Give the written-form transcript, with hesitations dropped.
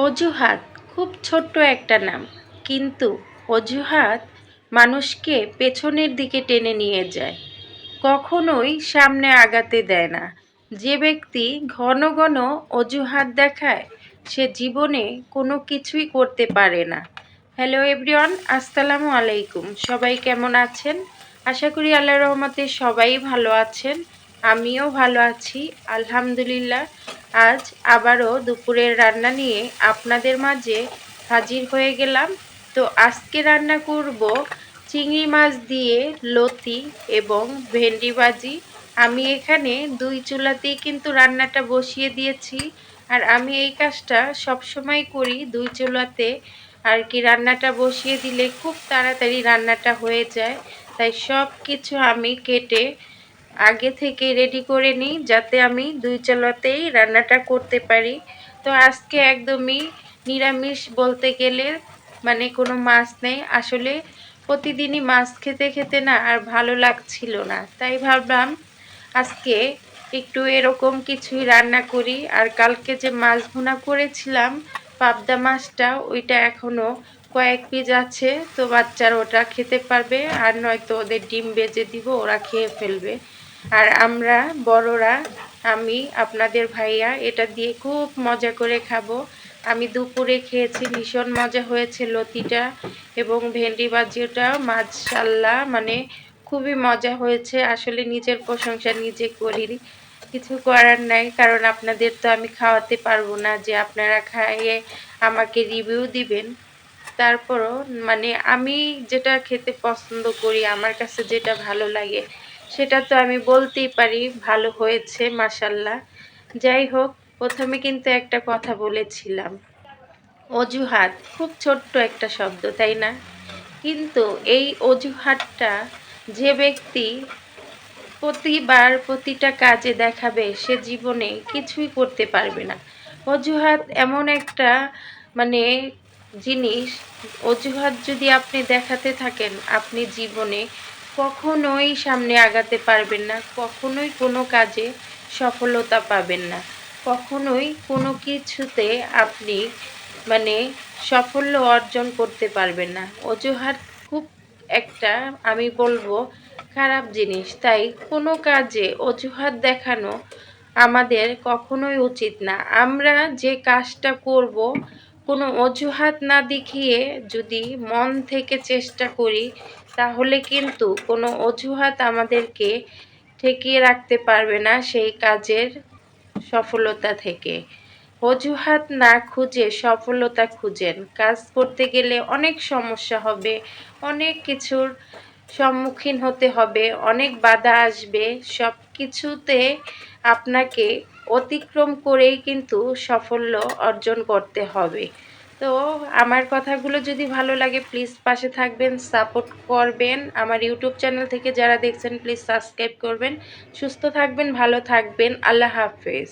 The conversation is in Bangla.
অজুহাত খুব ছোট্ট একটা নাম, কিন্তু অজুহাত মানুষকে পেছনের দিকে টেনে নিয়ে যায়, কখনোই সামনে আগাতে দেয় না। যে ব্যক্তি ঘন ঘন অজুহাত দেখায় সে জীবনে কোনো কিছুই করতে পারে না। হ্যালো এভরিওয়ান, আসসালামু আলাইকুম। সবাই কেমন আছেন? আশা করি আল্লাহর রহমতে সবাই ভালো আছেন। আমিও ভালো আছি, আলহামদুলিল্লাহ। আজ আবারও দুপুরের রান্না নিয়ে আপনাদের মাঝে হাজির হয়ে গেলাম। তো আজকে রান্না করব চিংড়ি মাছ দিয়ে লতি এবং ভেন্ডি ভাজি। আমি এখানে দুই চুলাতেই কিন্তু রান্নাটা বসিয়ে দিয়েছি। আর আমি এই কাজটা সবসময় করি, দুই চুলাতে আর কি রান্নাটা বসিয়ে দিলে খুব তাড়াতাড়ি রান্নাটা হয়ে যায়। তাই সব কিছু আমি কেটে আগে থেকে রেডি করে নিই, যাতে আমি দুই চুলাতেই রান্নাটা করতে পারি। তো আজকে একদমই নিরামিষ বলতে গেলে, মানে কোনো মাছ নেই আসলে। প্রতিদিনই মাছ খেতে খেতে না আর ভালো লাগছিল না, তাই ভাবলাম আজকে একটু এরকম কিছুই রান্না করি। আর কালকে যে মাছ ভুনা করেছিলাম পাবদা মাছটা, ওইটা এখনও কয়েক পিস আছে, তো বাচ্চারা ওটা খেতে পারবে, আর নয়তো ওদের ডিম ভেজে দিব, ওরা খেয়ে ফেলবে। আর আমরা বড়রা, আমি আপনাদের ভাইয়া এটা দিয়ে খুব মজা করে খাবো। আমি দুপুরে খেয়েছি, ভীষণ মজা হয়েছে লতিটা এবং ভেন্ডি ভাজিটা, মাশাআল্লাহ, মানে খুবই মজা হয়েছে। আসলে নিজের প্রশংসা নিজে করি, কিছু করার নাই, কারণ আপনাদের তো আমি খাওয়াতে পারবো না যে আপনারা খাইয়ে আমাকে রিভিউ দিবেন। তারপরও মানে আমি যেটা খেতে পছন্দ করি, আমার কাছে যেটা ভালো লাগে সেটা তো আমি বলতেই পারি, ভালো হয়েছে মাশাআল্লাহ। যাই হোক, প্রথমে কিন্তু একটা কথা বলেছিলাম, অজুহাত খুব ছোট্ট একটা শব্দ, তাই না? কিন্তু এই অজুহাতটা যে ব্যক্তি প্রতিবার প্রতিটা কাজে দেখাবে সে জীবনে কিছুই করতে পারবে না। অজুহাত এমন একটা মানে জিনিস, অজুহাত যদি আপনি দেখাতে থাকেন আপনি জীবনে কখনোই সামনে আগাতে পারবেন না, কখনোই কোনো কাজে সফলতা পাবেন না, কখনোই কোনো কিছুতে আপনি মানে সাফল্য অর্জন করতে পারবেন না। অজুহাত খুব একটা, আমি বলবো, খারাপ জিনিস। তাই কোনো কাজে অজুহাত দেখানো আমাদের কখনোই উচিত না। আমরা যে কাজটা করব কোনো অজুহাত না দেখিয়ে যদি মন থেকে চেষ্টা করি, তাহলে কিন্তু কোনো অজুহাত আমাদেরকে ঠেকিয়ে রাখতে পারবে না সেই কাজের সফলতা থেকে। অজুহাত না খুঁজে সফলতা খুঁজেন। কাজ করতে গেলে অনেক সমস্যা হবে, অনেক কিছুর সম্মুখীন হতে হবে, অনেক বাধা আসবে, সব কিছুতে আপনাকে অতিক্রম করেই কিন্তু সাফল্য অর্জন করতে হবে। তো আমার কথাগুলো যদি ভালো লাগে প্লিজ পাশে থাকবেন, সাপোর্ট করবেন। আমার ইউটিউব চ্যানেল থেকে যারা দেখছেন প্লিজ সাবস্ক্রাইব করবেন। সুস্থ থাকবেন, ভালো থাকবেন, আল্লাহ হাফেজ।